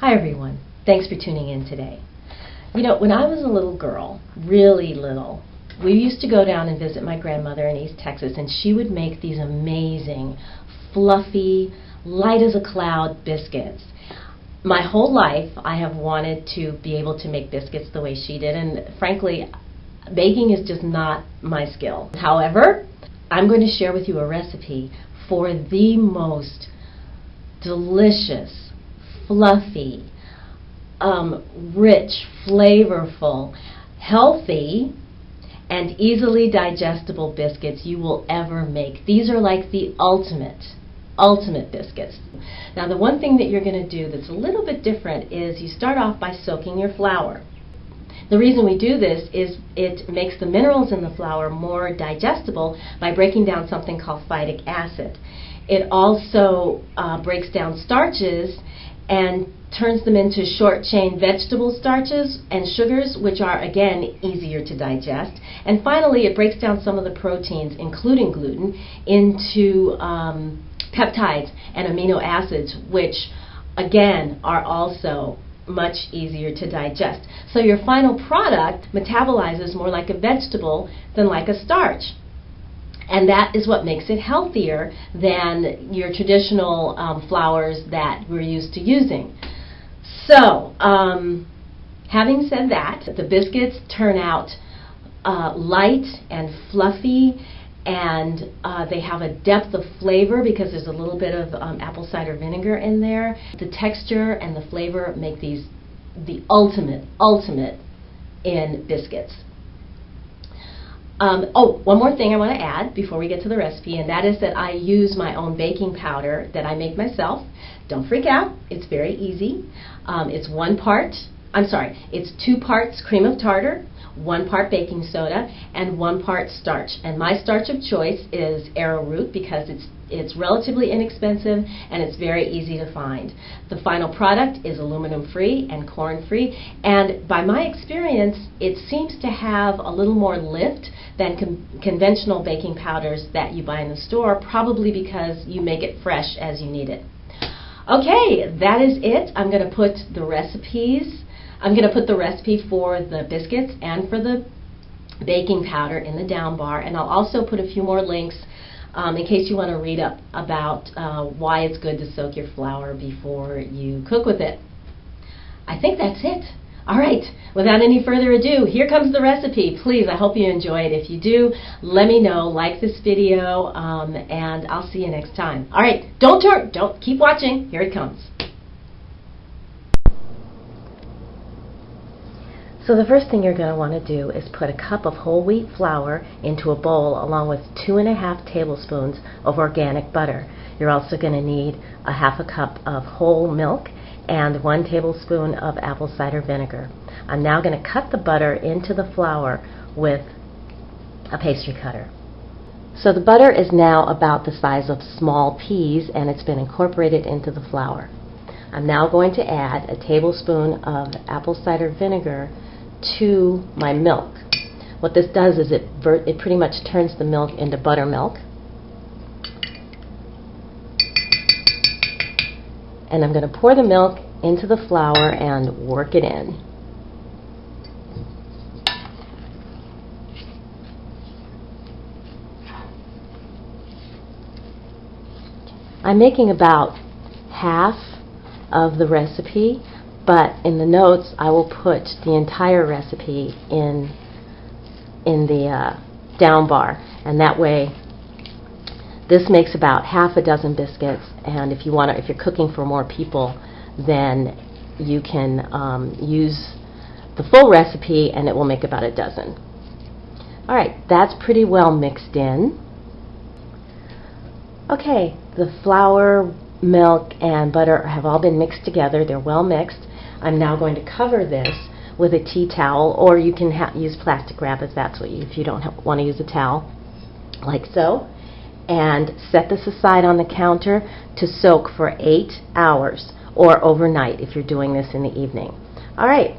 Hi everyone, thanks for tuning in today. You know, when I was a little girl, really little, we used to go down and visit my grandmother in East Texas, and she would make these amazing, fluffy, light as a cloud biscuits. My whole life I have wanted to be able to make biscuits the way she did, and frankly, baking is just not my skill. However, I'm going to share with you a recipe for the most delicious, fluffy, rich, flavorful, healthy, and easily digestible biscuits you will ever make. These are like the ultimate biscuits. Now, the one thing that you're going to do that's a little bit different is you start off by soaking your flour. The reason we do this is it makes the minerals in the flour more digestible by breaking down something called phytic acid. It also breaks down starches and turns them into short-chain vegetable starches and sugars, which are, again, easier to digest. And finally, it breaks down some of the proteins, including gluten, into peptides and amino acids, which, again, are also much easier to digest. So your final product metabolizes more like a vegetable than like a starch. And that is what makes it healthier than your traditional flours that we're used to using. So, having said that, the biscuits turn out light and fluffy, and they have a depth of flavor because there's a little bit of apple cider vinegar in there. The texture and the flavor make these the ultimate in biscuits. One more thing I want to add before we get to the recipe, and that is that I use my own baking powder that I make myself. Don't freak out, it's very easy. It's 2 parts cream of tartar, 1 part baking soda, and 1 part starch. And my starch of choice is arrowroot because it's relatively inexpensive and it's very easy to find. The final product is aluminum-free and corn-free, and by my experience, it seems to have a little more lift than conventional baking powders that you buy in the store, probably because you make it fresh as you need it. Okay, that is it. I'm going to put the recipe for the biscuits and for the baking powder in the down bar, and I'll also put a few more links in case you want to read up about why it's good to soak your flour before you cook with it. I think that's it. All right, without any further ado, here comes the recipe. Please, I hope you enjoy it. If you do, let me know. Like this video, and I'll see you next time. All right, don't keep watching. Here it comes. So the first thing you're going to want to do is put a cup of whole wheat flour into a bowl along with 2½ tablespoons of organic butter. You're also going to need a ½ cup of whole milk and 1 tablespoon of apple cider vinegar. I'm now going to cut the butter into the flour with a pastry cutter. So the butter is now about the size of small peas, and it's been incorporated into the flour. I'm now going to add a tablespoon of apple cider vinegar to my milk. What this does is it pretty much turns the milk into buttermilk. And I'm going to pour the milk into the flour and work it in. I'm making about half of the recipe, but in the notes I will put the entire recipe in the down bar, and that way this makes about half a dozen biscuits, and if you're cooking for more people, then you can use the full recipe and it will make about a dozen. Alright, that's pretty well mixed in. Okay, the flour, milk, and butter have all been mixed together. They're well mixed. I'm now going to cover this with a tea towel, or you can use plastic wrap if you don't want to use a towel, like so, and set this aside on the counter to soak for 8 hours, or overnight if you're doing this in the evening. Alright,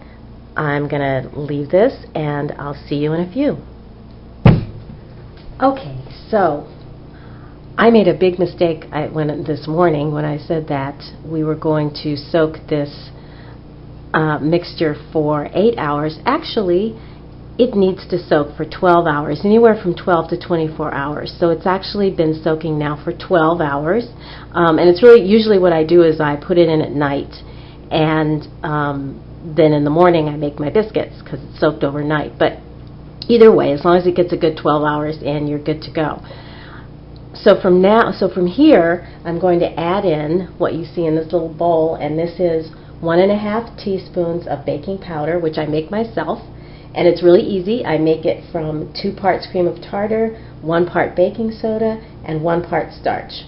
I'm going to leave this and I'll see you in a few. Okay, so I made a big mistake this morning when I said that we were going to soak this mixture for 8 hours. Actually, it needs to soak for 12 hours, anywhere from 12 to 24 hours. So it's actually been soaking now for 12 hours. And it's really, usually what I do is I put it in at night, and then in the morning I make my biscuits because it's soaked overnight. But either way, as long as it gets a good 12 hours in, you're good to go. So from here, I'm going to add in what you see in this little bowl, and this is 1.5 teaspoons of baking powder, which I make myself. And it's really easy. I make it from 2 parts cream of tartar, 1 part baking soda, and 1 part starch.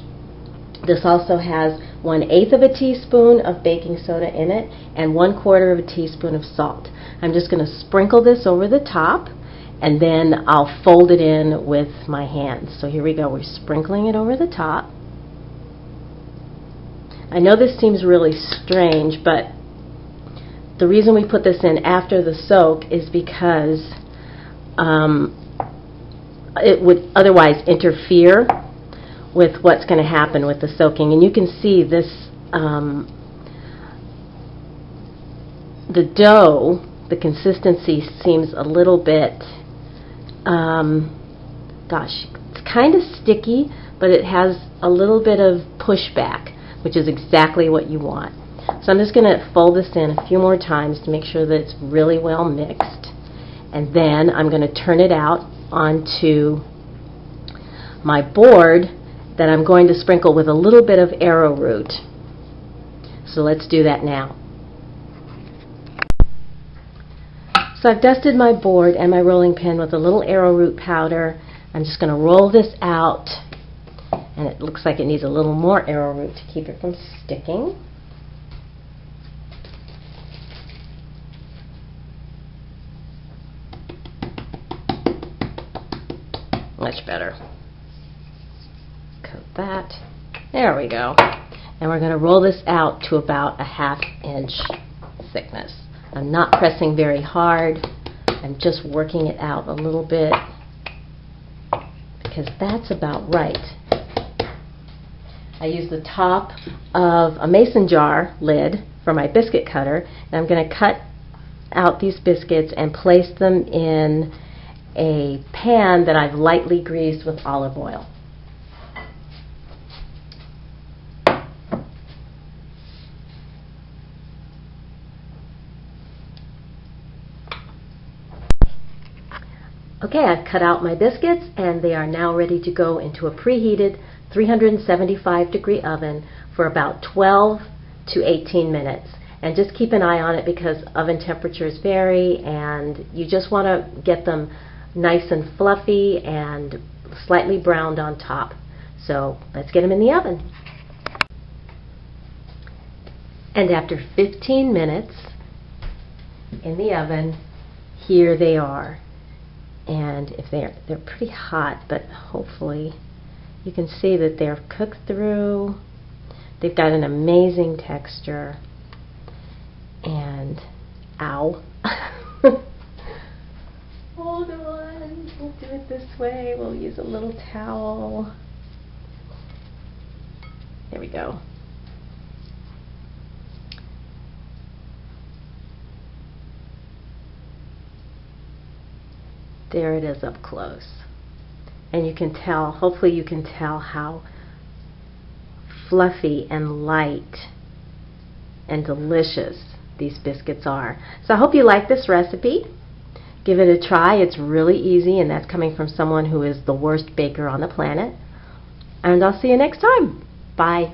This also has 1/8 of a teaspoon of baking soda in it and 1/4 of a teaspoon of salt. I'm just going to sprinkle this over the top, and then I'll fold it in with my hands. So here we go. We're sprinkling it over the top. I know this seems really strange, but the reason we put this in after the soak is because it would otherwise interfere with what's going to happen with the soaking. And you can see this, the dough, the consistency seems a little bit, gosh, it's kind of sticky, but it has a little bit of pushback, which is exactly what you want. So I'm just going to fold this in a few more times to make sure that it's really well mixed. And then I'm going to turn it out onto my board that I'm going to sprinkle with a little bit of arrowroot. So let's do that now. So I've dusted my board and my rolling pin with a little arrowroot powder. I'm just going to roll this out, and it looks like it needs a little more arrowroot to keep it from sticking. Much better. Coat that. There we go. And we're going to roll this out to about a 1/2 inch thickness. I'm not pressing very hard. I'm just working it out a little bit because that's about right. I use the top of a mason jar lid for my biscuit cutter, and I'm going to cut out these biscuits and place them in a pan that I've lightly greased with olive oil. Okay, I've cut out my biscuits, and they are now ready to go into a preheated 375-degree oven for about 12 to 18 minutes. And just keep an eye on it because oven temperatures vary, and you just want to get them nice and fluffy and slightly browned on top. So let's get them in the oven. And after 15 minutes in the oven, here they are. And if they're pretty hot, but hopefully you can see that they're cooked through. They've got an amazing texture. And ow. Hold on, we'll do it this way. We'll use a little towel. There we go. There it is up close. And you can tell, hopefully you can tell how fluffy and light and delicious these biscuits are. So I hope you like this recipe. Give it a try. It's really easy, and that's coming from someone who is the worst baker on the planet. And I'll see you next time. Bye.